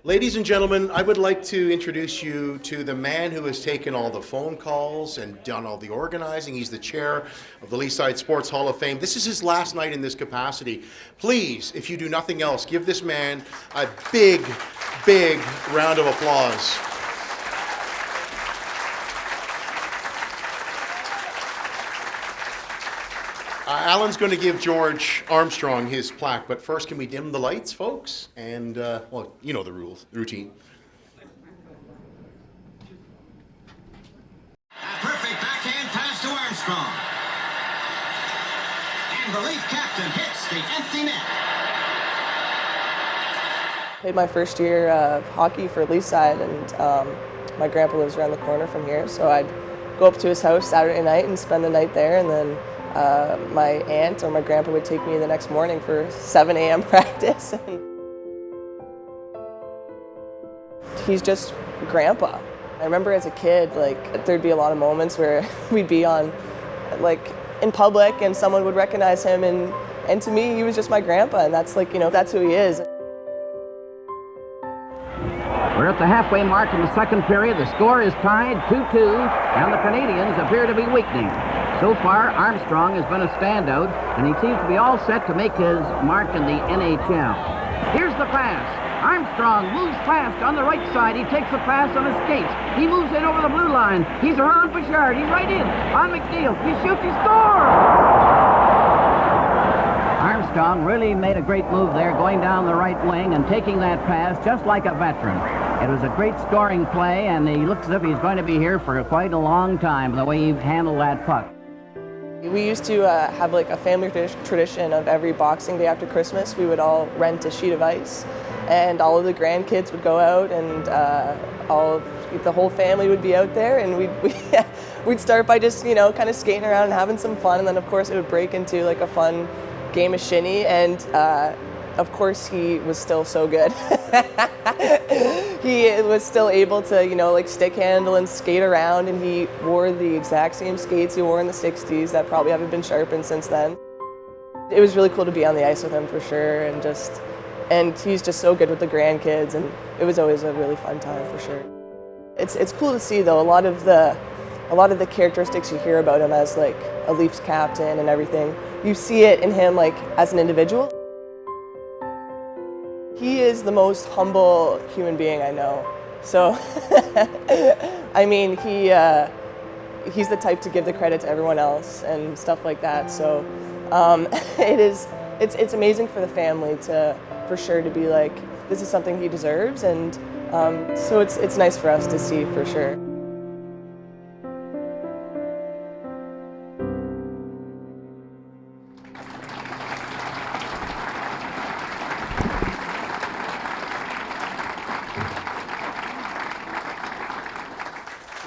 Ladies and gentlemen, I would like to introduce you to the man who has taken all the phone calls and done all the organizing. He's the chair of the Leaside Sports Hall of Fame. This is his last night in this capacity. Please, if you do nothing else, give this man a big, big round of applause. Alan's going to give George Armstrong his plaque, but first, can we dim the lights, folks? And, well, you know the rules, the routine. A perfect backhand pass to Armstrong. And the Leaf captain hits the empty net. Played my first year of hockey for Leaside, and my grandpa lives around the corner from here, so I'd go up to his house Saturday night and spend the night there, and then my aunt or my grandpa would take me the next morning for 7 a.m. practice. He's just grandpa. I remember as a kid, like, there'd be a lot of moments where we'd be on, like, in public and someone would recognize him, and to me, he was just my grandpa, and that's like, that's who he is. We're at the halfway mark in the second period. The score is tied 2-2, and the Canadians appear to be weakening. So far, Armstrong has been a standout, and he seems to be all set to make his mark in the NHL. Here's the pass. Armstrong moves fast on the right side. He takes the pass on his skates. He moves in over the blue line. He's around Bouchard. He's right in on McNeil. He shoots. He scores! Armstrong really made a great move there, going down the right wing and taking that pass just like a veteran. It was a great scoring play, and he looks as if he's going to be here for quite a long time, the way he handled that puck. We used to have like a family tradition of every Boxing Day after Christmas, we would all rent a sheet of ice, and all of the grandkids would go out, and the whole family would be out there, and we'd start by just kind of skating around and having some fun, and then of course it would break into like a fun game of shinny, and of course he was still so good. He was still able to, like stick handle and skate around, and he wore the exact same skates he wore in the 60s that probably haven't been sharpened since then. It was really cool to be on the ice with him for sure, and he's just so good with the grandkids, and it was always a really fun time for sure. It's cool to see though, a lot of the characteristics you hear about him as like a Leafs captain and everything, you see it in him like as an individual. He is the most humble human being I know. So, I mean, he's the type to give the credit to everyone else and stuff like that. So, it's amazing for the family for sure to be like, this is something he deserves, and so it's nice for us to see for sure.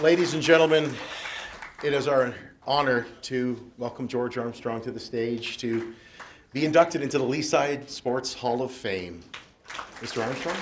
Ladies and gentlemen, it is our honor to welcome George Armstrong to the stage to be inducted into the Leaside Sports Hall of Fame. Mr. Armstrong?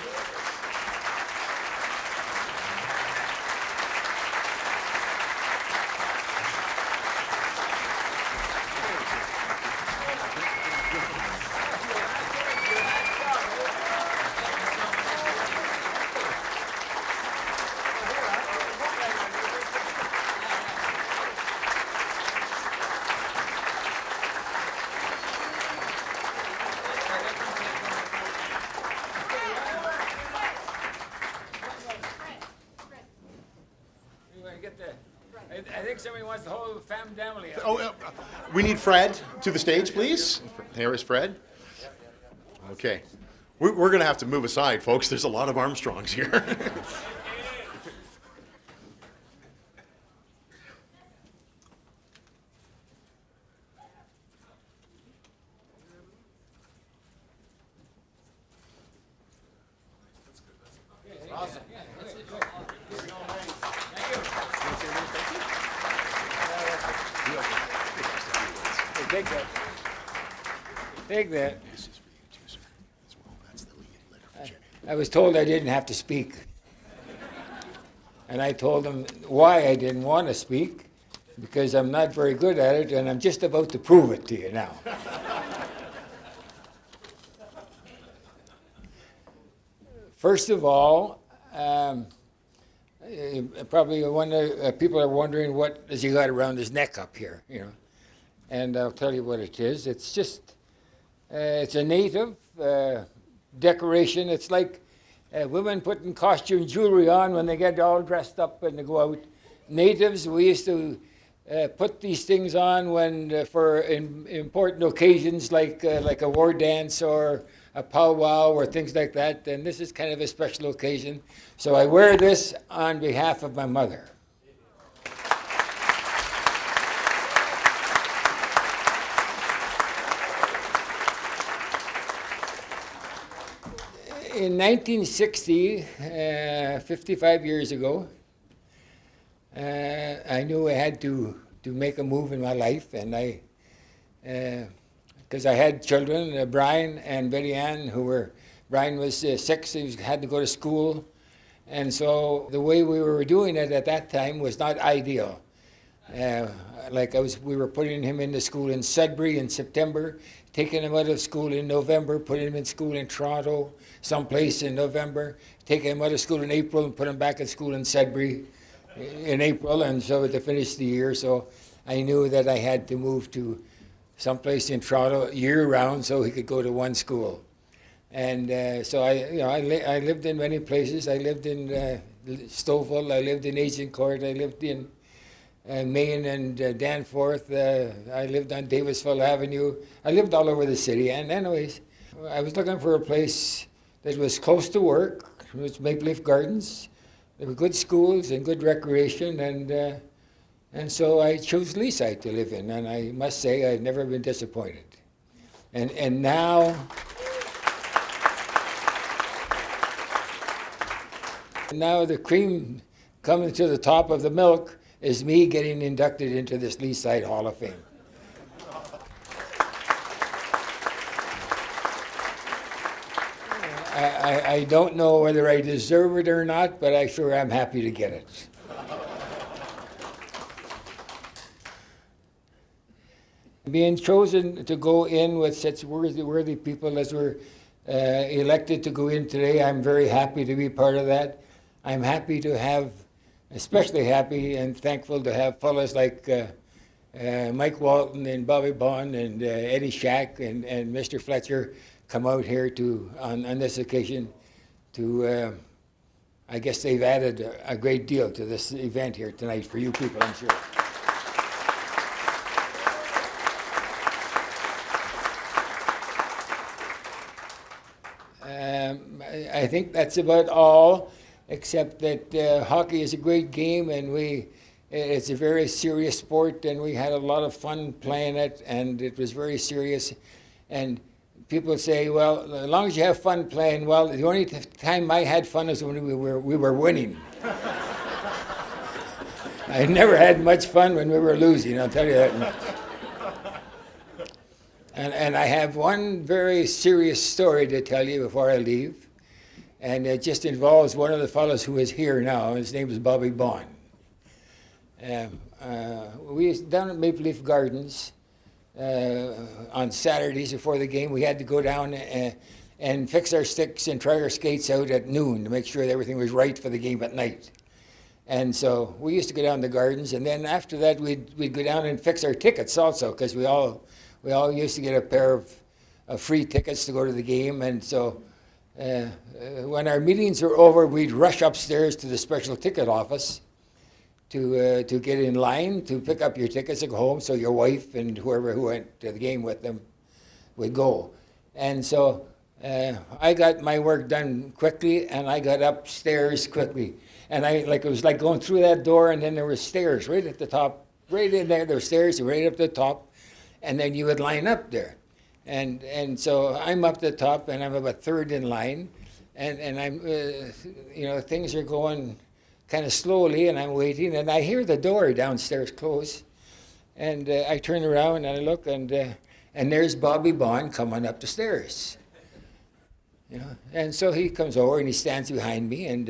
I think somebody wants the whole family. We need Fred to the stage, please. Here is Fred. Okay. We're going to have to move aside, folks. There's a lot of Armstrongs here. Awesome. Take that. Take that. This is for you too, sir. As well. That's the letter for Jenny. I was told I didn't have to speak. And I told them why I didn't want to speak, because I'm not very good at it, and I'm just about to prove it to you now. First of all, probably people are wondering what has he got around his neck up here, you know. And I'll tell you what it is. It's just, it's a native decoration. It's like women putting costume jewelry on when they get all dressed up and they go out. Natives, we used to put these things on when for important occasions like a war dance or a powwow or things like that. And this is kind of a special occasion. So I wear this on behalf of my mother. In 1960, 55 years ago, I knew I had to make a move in my life, and because I had children, Brian and Betty Ann, Brian was 6, he had to go to school, and so the way we were doing it at that time was not ideal. We were putting him into school in Sudbury in September, taking him out of school in November, putting him in school in Toronto, someplace in November, taking him out of school in April and put him back at school in Sudbury in April, and so to finish the year. So I knew that I had to move to someplace in Toronto year-round so he could go to one school. And so I lived in many places. I lived in Stouffville, I lived in Agincourt, I lived in Maine and Danforth. I lived on Davisville Avenue. I lived all over the city. And anyways, I was looking for a place that was close to work. It was Maple Leaf Gardens. There were good schools and good recreation. And so I chose Leaside to live in. And I must say I've never been disappointed. And now the cream coming to the top of the milk is me getting inducted into this Leaside Hall of Fame. I don't know whether I deserve it or not, but I sure am happy to get it. Being chosen to go in with such worthy people as were elected to go in today, I'm very happy to be part of that. I'm happy to have, especially happy and thankful to have fellows like Mike Walton and Bobby Bond and Eddie Shack and Mr. Fletcher come out here on this occasion to, I guess they've added a great deal to this event here tonight for you people, I'm sure. I think that's about all, except that hockey is a great game, and it's a very serious sport, and we had a lot of fun playing it, and it was very serious. And people say, well, as long as you have fun playing, well, the only time I had fun is when we were winning. I never had much fun when we were losing, I'll tell you that much. And I have one very serious story to tell you before I leave. And it just involves one of the fellows who is here now. His name is Bobby Bond. We down at Maple Leaf Gardens on Saturdays before the game. We had to go down and fix our sticks and try our skates out at noon to make sure that everything was right for the game at night. And so we used to go down the gardens, and then after that we'd go down and fix our tickets also, because we all used to get a pair of free tickets to go to the game. And so when our meetings were over, we'd rush upstairs to the special ticket office to get in line to pick up your tickets and go home, so your wife and whoever who went to the game with them would go. And so I got my work done quickly, and I got upstairs quickly. And it was like going through that door, and then there were stairs right at the top, right in there. There were stairs right up the top, and then you would line up there. And so I'm up the top, and I'm about third in line, and I'm, things are going kind of slowly, and I'm waiting, and I hear the door downstairs close, and I turn around and I look, and there's Bobby Bond coming up the stairs. And so he comes over and he stands behind me, and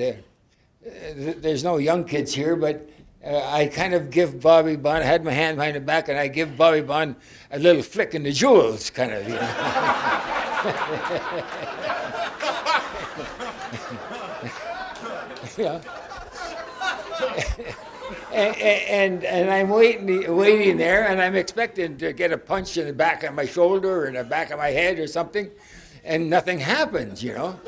there's no young kids here, but I kind of give Bobby Bond, I had my hand behind the back, and I give Bobby Bond a little flick in the jewels, kind of, Yeah. And I'm waiting there, and I'm expecting to get a punch in the back of my shoulder or in the back of my head or something, and nothing happens, you know.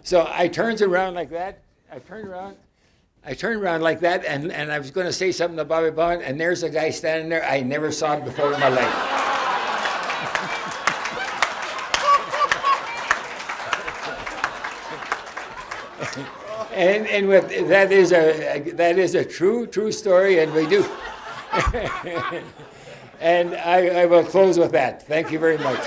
So I turns around like that. I turn around like that, and I was going to say something to Bobby Bond, and there's a guy standing there I never saw before in my life. And that is a true story, and we do. And I will close with that. Thank you very much.